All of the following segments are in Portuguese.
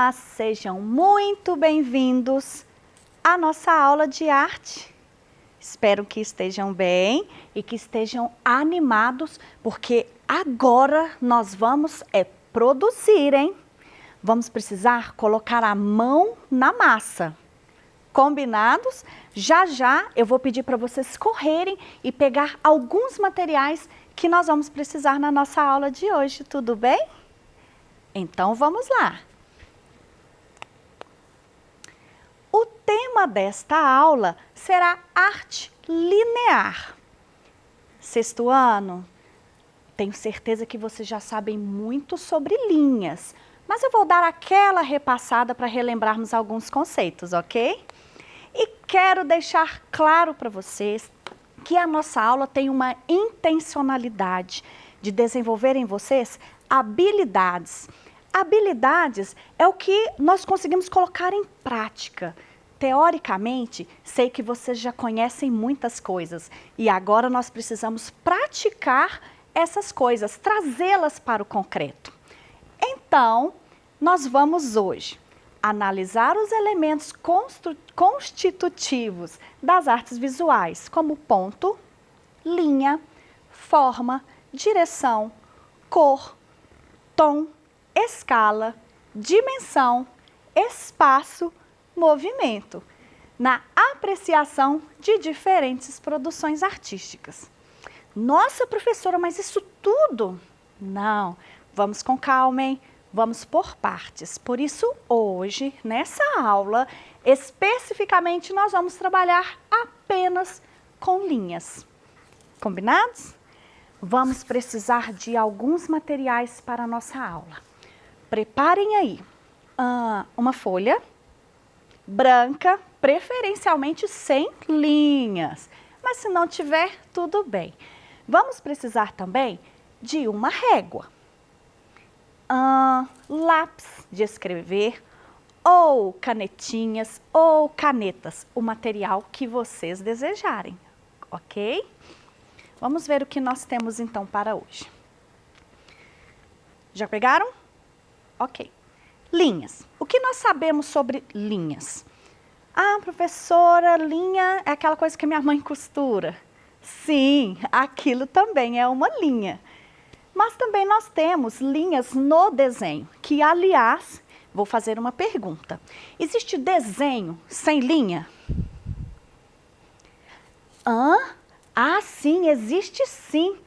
Olá, sejam muito bem-vindos à nossa aula de arte. Espero que estejam bem e que estejam animados, porque agora nós vamos produzir, hein? Vamos precisar colocar a mão na massa. Combinados? Já já eu vou pedir para vocês correrem e pegar alguns materiais que nós vamos precisar na nossa aula de hoje, tudo bem? Então vamos lá. O tema desta aula será arte linear. Sexto ano, tenho certeza que vocês já sabem muito sobre linhas, mas eu vou dar aquela repassada para relembrarmos alguns conceitos, ok? E quero deixar claro para vocês que a nossa aula tem uma intencionalidade de desenvolver em vocês habilidades. Habilidades é o que nós conseguimos colocar em prática. Teoricamente, sei que vocês já conhecem muitas coisas e agora nós precisamos praticar essas coisas, trazê-las para o concreto. Então, nós vamos hoje analisar os elementos constitutivos das artes visuais, como ponto, linha, forma, direção, cor, tom, escala, dimensão, espaço, movimento, na apreciação de diferentes produções artísticas. Nossa, professora, mas isso tudo? Não, vamos com calma, hein? Vamos por partes. Por isso, hoje, nessa aula, especificamente, nós vamos trabalhar apenas com linhas. Combinados? Vamos precisar de alguns materiais para a nossa aula. Preparem aí uma folha branca, preferencialmente sem linhas, mas se não tiver, tudo bem. Vamos precisar também de uma régua. Lápis de escrever, ou canetinhas, ou canetas, o material que vocês desejarem, ok? Vamos ver o que nós temos então para hoje. Já pegaram? Ok. Linhas. O que nós sabemos sobre linhas? Ah, professora, linha é aquela coisa que minha mãe costura. Sim, aquilo também é uma linha. Mas também nós temos linhas no desenho, que aliás, vou fazer uma pergunta. Existe desenho sem linha? Ah, sim, existe sim.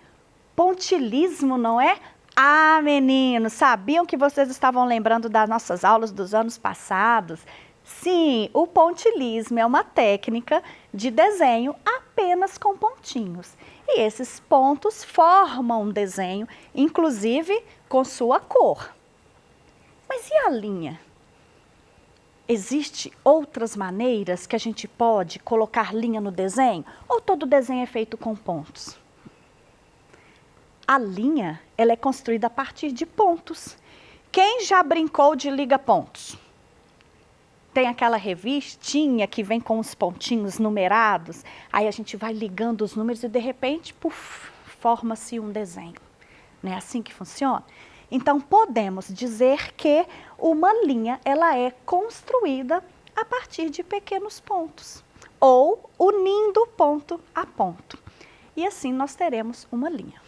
Pontilhismo, não é? Ah, meninos, sabiam que vocês estavam lembrando das nossas aulas dos anos passados? Sim, o pontilhismo é uma técnica de desenho apenas com pontinhos. E esses pontos formam um desenho, inclusive com sua cor. Mas e a linha? Existem outras maneiras que a gente pode colocar linha no desenho? Ou todo desenho é feito com pontos? A linha, ela é construída a partir de pontos. Quem já brincou de liga-pontos? Tem aquela revistinha que vem com os pontinhos numerados, aí a gente vai ligando os números e de repente, puf, forma-se um desenho. Não é assim que funciona? Então, podemos dizer que uma linha, ela é construída a partir de pequenos pontos, ou unindo ponto a ponto. E assim nós teremos uma linha.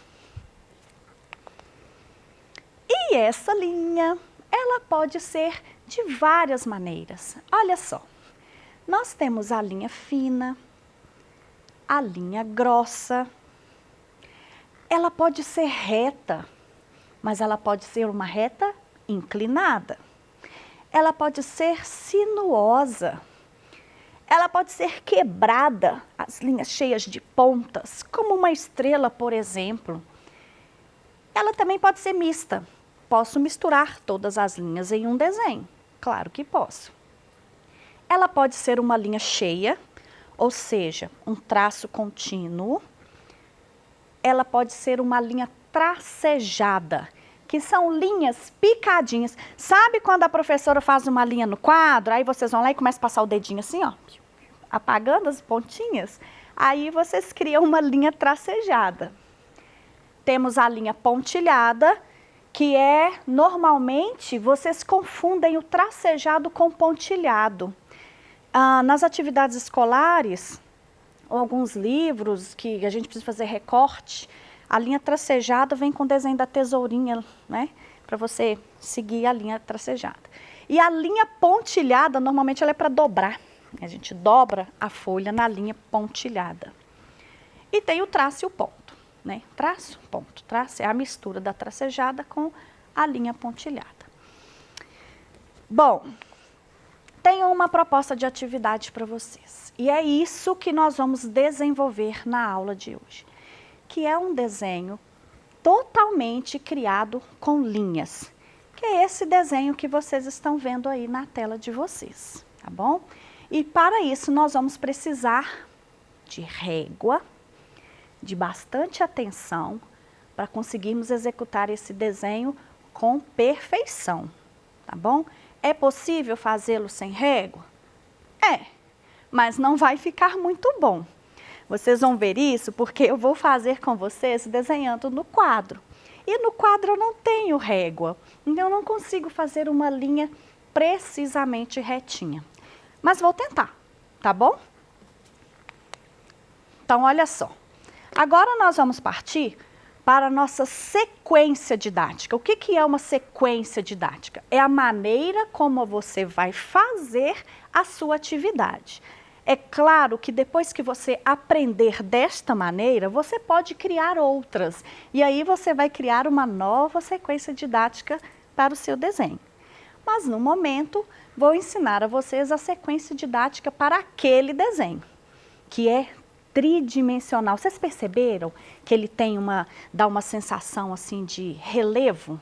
E essa linha, ela pode ser de várias maneiras. Olha só, nós temos a linha fina, a linha grossa. Ela pode ser reta, mas ela pode ser uma reta inclinada. Ela pode ser sinuosa. Ela pode ser quebrada, as linhas cheias de pontas, como uma estrela, por exemplo. Ela também pode ser mista. Posso misturar todas as linhas em um desenho? Claro que posso. Ela pode ser uma linha cheia, ou seja, um traço contínuo. Ela pode ser uma linha tracejada, que são linhas picadinhas. Sabe quando a professora faz uma linha no quadro, aí vocês vão lá e começam a passar o dedinho assim, ó, apagando as pontinhas? Aí vocês criam uma linha tracejada. Temos a linha pontilhada, que é, normalmente, vocês confundem o tracejado com pontilhado. Nas atividades escolares, ou alguns livros que a gente precisa fazer recorte, a linha tracejada vem com o desenho da tesourinha, né? Para você seguir a linha tracejada. E a linha pontilhada, normalmente ela é para dobrar. A gente dobra a folha na linha pontilhada. E tem o traço e o ponto, né? Traço, ponto. Traço é a mistura da tracejada com a linha pontilhada. Bom, tenho uma proposta de atividade para vocês. E é isso que nós vamos desenvolver na aula de hoje. Que é um desenho totalmente criado com linhas. Que é esse desenho que vocês estão vendo aí na tela de vocês, tá bom? E para isso nós vamos precisar de régua, de bastante atenção, para conseguirmos executar esse desenho com perfeição, tá bom? É possível fazê-lo sem régua? É, mas não vai ficar muito bom. Vocês vão ver isso porque eu vou fazer com vocês desenhando no quadro. E no quadro eu não tenho régua, então eu não consigo fazer uma linha precisamente retinha. Mas vou tentar, tá bom? Então, olha só. Agora nós vamos partir para a nossa sequência didática. O que é uma sequência didática? É a maneira como você vai fazer a sua atividade. É claro que depois que você aprender desta maneira, você pode criar outras. E aí você vai criar uma nova sequência didática para o seu desenho. Mas no momento, vou ensinar a vocês a sequência didática para aquele desenho, que é tridimensional. Vocês perceberam que ele tem dá uma sensação assim de relevo?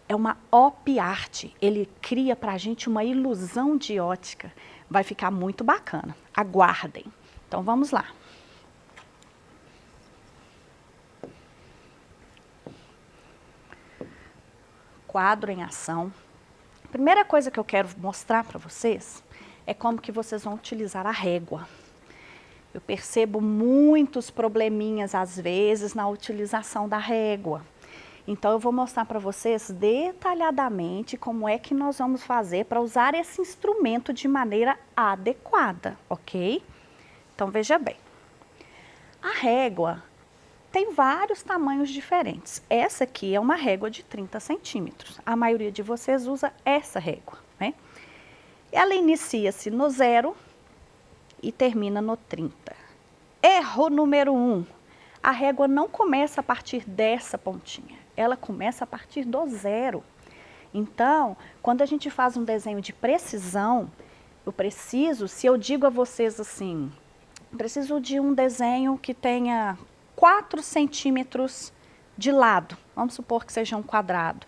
É uma op art, ele cria para a gente uma ilusão de ótica. Vai ficar muito bacana, aguardem. Então vamos lá. Quadro em ação. A primeira coisa que eu quero mostrar para vocês é como que vocês vão utilizar a régua. Eu percebo muitos probleminhas, às vezes, na utilização da régua. Então, eu vou mostrar para vocês detalhadamente como é que nós vamos fazer para usar esse instrumento de maneira adequada, ok? Então, veja bem. A régua tem vários tamanhos diferentes. Essa aqui é uma régua de 30 centímetros. A maioria de vocês usa essa régua, né? Ela inicia-se no 0 e termina no 30. Erro número 1. A régua não começa a partir dessa pontinha. Ela começa a partir do 0. Então, quando a gente faz um desenho de precisão, se eu digo a vocês assim, preciso de um desenho que tenha 4 centímetros de lado, vamos supor que seja um quadrado.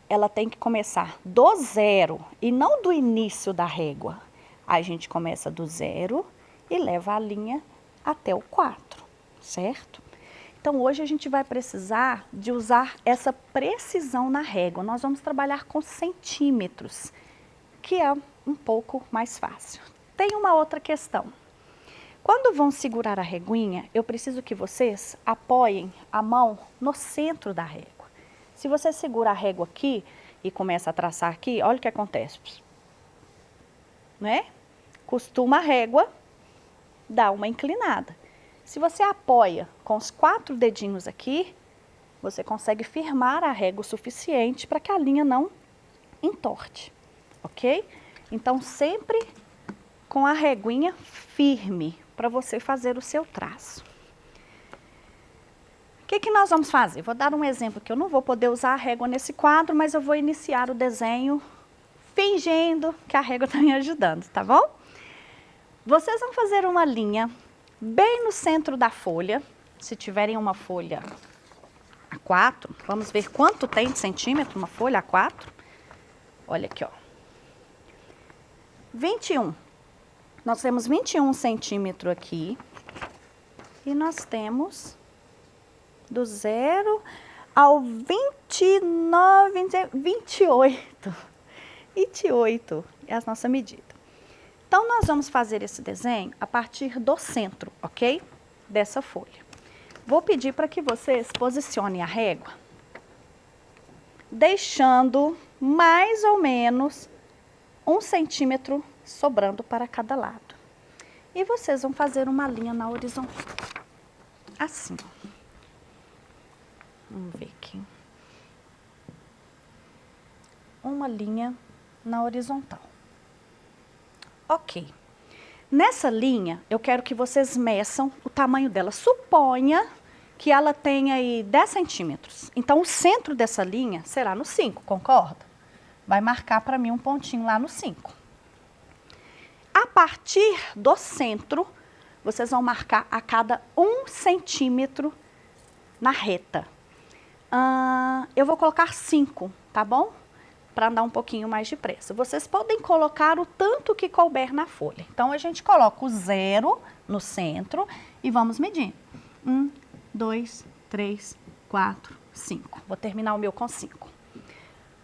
Ela tem que começar do 0 e não do início da régua. Aí a gente começa do 0 e leva a linha até o 4, certo? Então, hoje a gente vai precisar de usar essa precisão na régua. Nós vamos trabalhar com centímetros, que é um pouco mais fácil. Tem uma outra questão. Quando vão segurar a reguinha, eu preciso que vocês apoiem a mão no centro da régua. Se você segura a régua aqui e começa a traçar aqui, olha o que acontece. Né? Costuma a régua dar uma inclinada. Se você apoia com os 4 dedinhos aqui, você consegue firmar a régua o suficiente para que a linha não entorte, ok? Então, sempre com a reguinha firme para você fazer o seu traço. O que nós vamos fazer? Vou dar um exemplo que eu não vou poder usar a régua nesse quadro, mas eu vou iniciar o desenho fingindo que a régua está me ajudando, tá bom? Vocês vão fazer uma linha bem no centro da folha. Se tiverem uma folha A4, vamos ver quanto tem de centímetro uma folha A4. Olha aqui, ó. 21. Nós temos 21 centímetros aqui. E nós temos do 0 ao 29, 28. 28 é a nossa medida. Então, nós vamos fazer esse desenho a partir do centro, ok? Dessa folha. Vou pedir para que vocês posicionem a régua deixando mais ou menos 1 centímetro sobrando para cada lado. E vocês vão fazer uma linha na horizontal. Assim, ó. Vamos ver aqui. Uma linha na horizontal. Ok. Nessa linha, eu quero que vocês meçam o tamanho dela. Suponha que ela tenha aí 10 centímetros. Então, o centro dessa linha será no 5, concorda? Vai marcar para mim um pontinho lá no 5. A partir do centro, vocês vão marcar a cada 1 centímetro na reta. Eu vou colocar 5, tá bom? Para dar um pouquinho mais de pressa. Vocês podem colocar o tanto que couber na folha. Então, a gente coloca o 0 no centro e vamos medir. 1, 2, 3, 4, 5. Vou terminar o meu com 5.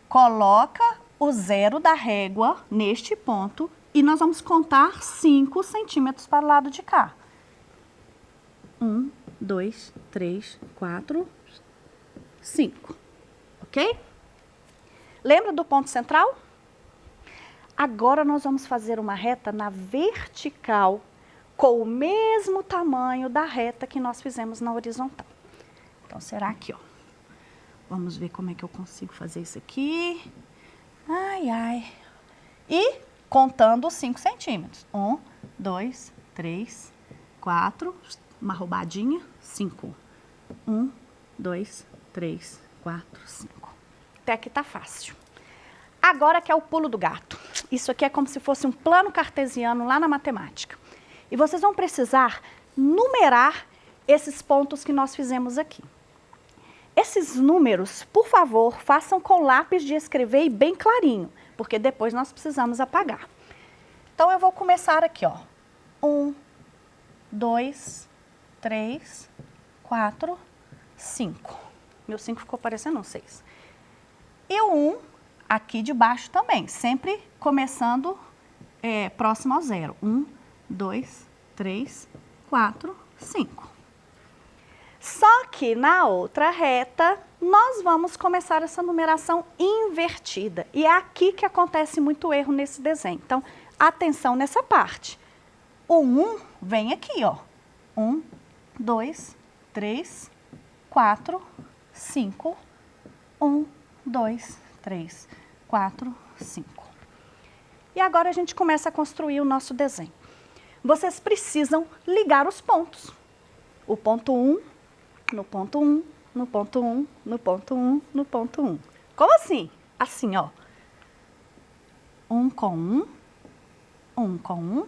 Coloca o 0 da régua neste ponto e nós vamos contar 5 centímetros para o lado de cá. 1, 2, 3, 4, 5. Ok? Lembra do ponto central? Agora nós vamos fazer uma reta na vertical com o mesmo tamanho da reta que nós fizemos na horizontal. Então, será aqui, ó. Vamos ver como é que eu consigo fazer isso aqui. Ai, ai. E contando os 5 centímetros. 1, 2, 3, 4, uma roubadinha, 5. 1, 2, 3, 4, 5. Até aqui tá fácil. Agora que é o pulo do gato. Isso aqui é como se fosse um plano cartesiano lá na matemática. E vocês vão precisar numerar esses pontos que nós fizemos aqui. Esses números, por favor, façam com lápis de escrever e bem clarinho, porque depois nós precisamos apagar. Então, eu vou começar aqui, ó. 1, 2, 3, 4, 5. Meu 5 ficou parecendo um 6. E o 1 aqui de baixo também, sempre começando próximo ao 0. 1, 2, 3, 4, 5. Só que na outra reta, nós vamos começar essa numeração invertida. E é aqui que acontece muito erro nesse desenho. Então, atenção nessa parte. O 1 vem aqui, ó. 1, 2, 3, 4, 5. 1, 2, 3, 4, 5. E agora a gente começa a construir o nosso desenho. Vocês precisam ligar os pontos. O ponto 1, no ponto 1, no ponto 1, no ponto 1, no ponto 1. Como assim? Assim, ó. 1 com 1, 1 com 1,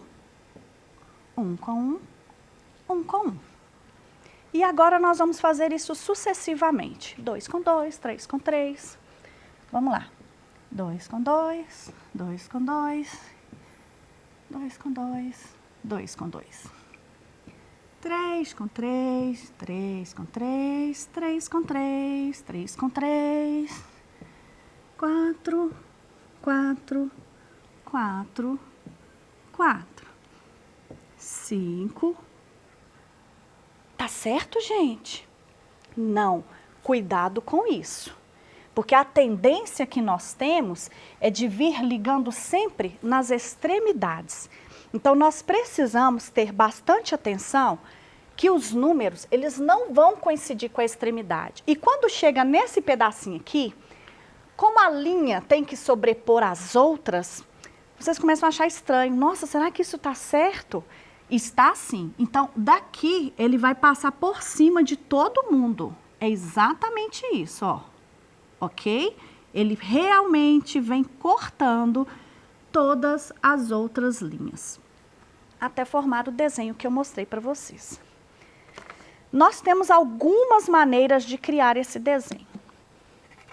1 com 1, 1 com 1. E agora nós vamos fazer isso sucessivamente. 2 com 2, 3 com 3. Vamos lá. 2 com 2, 2 com 2, 2 com 2, 2 com 2. 3 com 3, 3 com 3, 3 com 3, 3 com 3, 4, 4, 4, 4, 5. Tá certo, gente? Não, cuidado com isso. Porque a tendência que nós temos é de vir ligando sempre nas extremidades. Então, nós precisamos ter bastante atenção que os números, eles não vão coincidir com a extremidade. E quando chega nesse pedacinho aqui, como a linha tem que sobrepor as outras, vocês começam a achar estranho. Nossa, será que isso está certo? Está sim. Então, daqui, ele vai passar por cima de todo mundo. É exatamente isso, ó. Ok? Ele realmente vem cortando todas as outras linhas, até formar o desenho que eu mostrei para vocês. Nós temos algumas maneiras de criar esse desenho.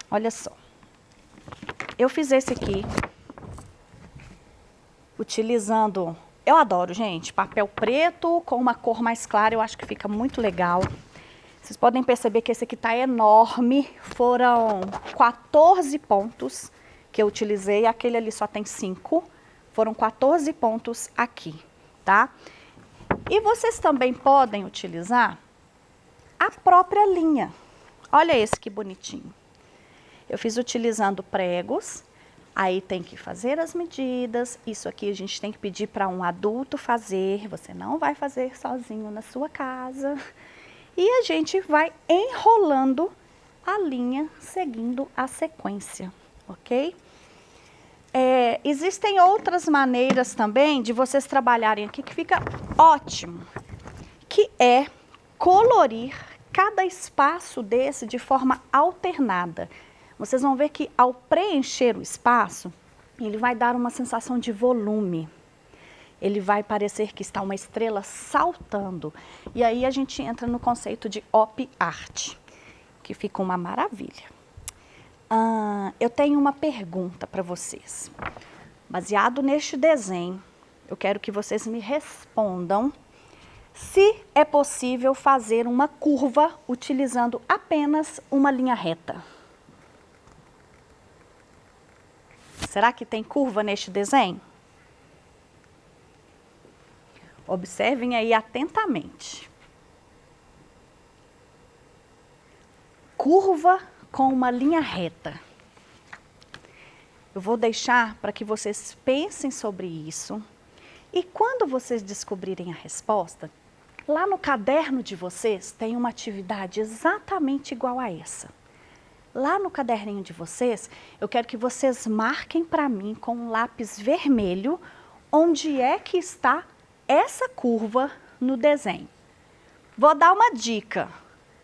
Olha só. Eu fiz esse aqui, utilizando, eu adoro, gente, papel preto com uma cor mais clara, eu acho que fica muito legal. Vocês podem perceber que esse aqui tá enorme, foram 14 pontos que eu utilizei, aquele ali só tem 5, foram 14 pontos aqui, tá? E vocês também podem utilizar a própria linha. Olha esse que bonitinho. Eu fiz utilizando pregos, aí tem que fazer as medidas. Isso aqui a gente tem que pedir para um adulto fazer, você não vai fazer sozinho na sua casa. E a gente vai enrolando a linha seguindo a sequência, ok? Existem outras maneiras também de vocês trabalharem aqui que fica ótimo, que é colorir cada espaço desse de forma alternada. Vocês vão ver que ao preencher o espaço, ele vai dar uma sensação de volume. Ele vai parecer que está uma estrela saltando. E aí a gente entra no conceito de op art, que fica uma maravilha. Eu tenho uma pergunta para vocês. Baseado neste desenho, eu quero que vocês me respondam se é possível fazer uma curva utilizando apenas uma linha reta. Será que tem curva neste desenho? Observem aí atentamente. Curva com uma linha reta. Eu vou deixar para que vocês pensem sobre isso. E quando vocês descobrirem a resposta, lá no caderno de vocês tem uma atividade exatamente igual a essa. Lá no caderninho de vocês, eu quero que vocês marquem para mim com um lápis vermelho onde é que está essa curva no desenho. Vou dar uma dica.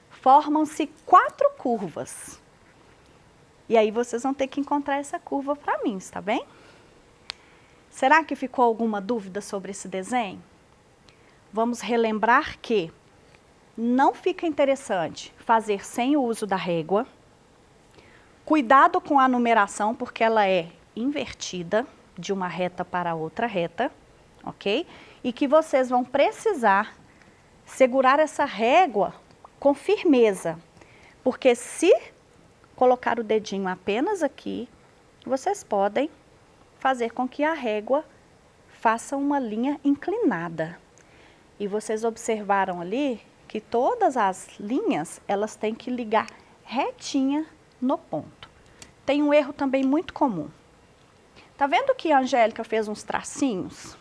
Formam-se 4 curvas. E aí vocês vão ter que encontrar essa curva para mim, está bem? Será que ficou alguma dúvida sobre esse desenho? Vamos relembrar que não fica interessante fazer sem o uso da régua. Cuidado com a numeração, porque ela é invertida de uma reta para outra reta, ok? E que vocês vão precisar segurar essa régua com firmeza, porque se colocar o dedinho apenas aqui, vocês podem fazer com que a régua faça uma linha inclinada. E vocês observaram ali que todas as linhas, elas têm que ligar retinha no ponto. Tem um erro também muito comum. Tá vendo que a Angélica fez uns tracinhos?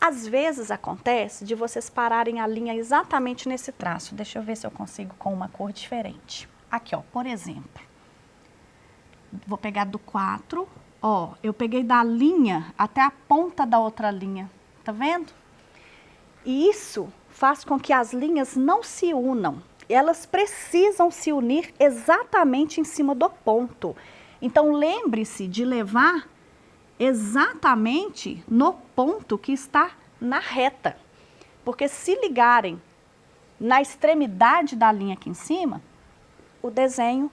Às vezes acontece de vocês pararem a linha exatamente nesse traço. Deixa eu ver se eu consigo com uma cor diferente. Aqui, ó, por exemplo. Vou pegar do 4, ó, eu peguei da linha até a ponta da outra linha. Tá vendo? E isso faz com que as linhas não se unam. Elas precisam se unir exatamente em cima do ponto. Então, lembre-se de levar exatamente no ponto que está na reta. Porque se ligarem na extremidade da linha aqui em cima, o desenho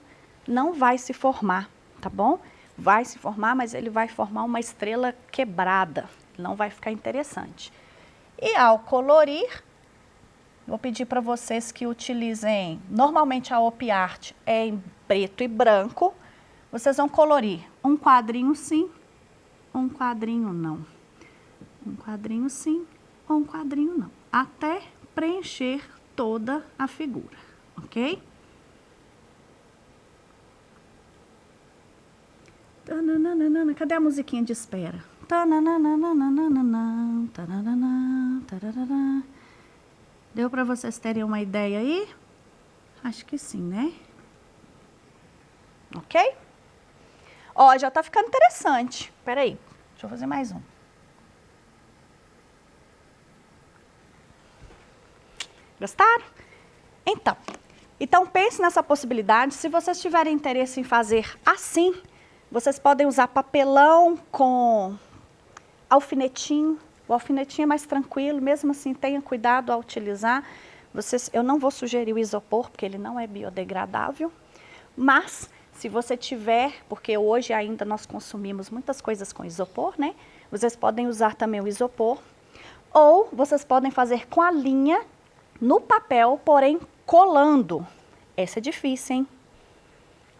não vai se formar, tá bom? Vai se formar, mas ele vai formar uma estrela quebrada. Não vai ficar interessante. E ao colorir, vou pedir para vocês que utilizem, normalmente a op art é em preto e branco, vocês vão colorir um quadrinho sim, um quadrinho não. Um quadrinho sim, um quadrinho não. Até preencher toda a figura, ok? Cadê a musiquinha de espera? Deu para vocês terem uma ideia aí? Acho que sim, né? Ok? Ó, já tá ficando interessante. Espera aí, deixa eu fazer mais um. Gostaram? Então pense nessa possibilidade. Se vocês tiverem interesse em fazer assim, vocês podem usar papelão com alfinetinho. O alfinetinho é mais tranquilo, mesmo assim tenha cuidado ao utilizar. Eu não vou sugerir o isopor, porque ele não é biodegradável, mas se você tiver, porque hoje ainda nós consumimos muitas coisas com isopor, né? Vocês podem usar também o isopor, ou vocês podem fazer com a linha no papel, porém colando. Essa é difícil, hein?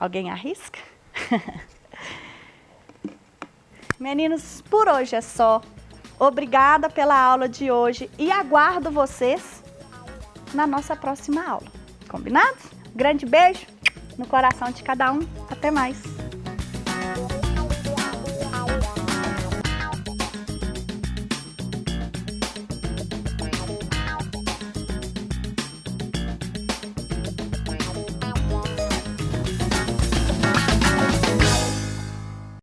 Alguém arrisca? Meninos, por hoje é só. Obrigada pela aula de hoje e aguardo vocês na nossa próxima aula. Combinado? Grande beijo! no coração de cada um. Até mais!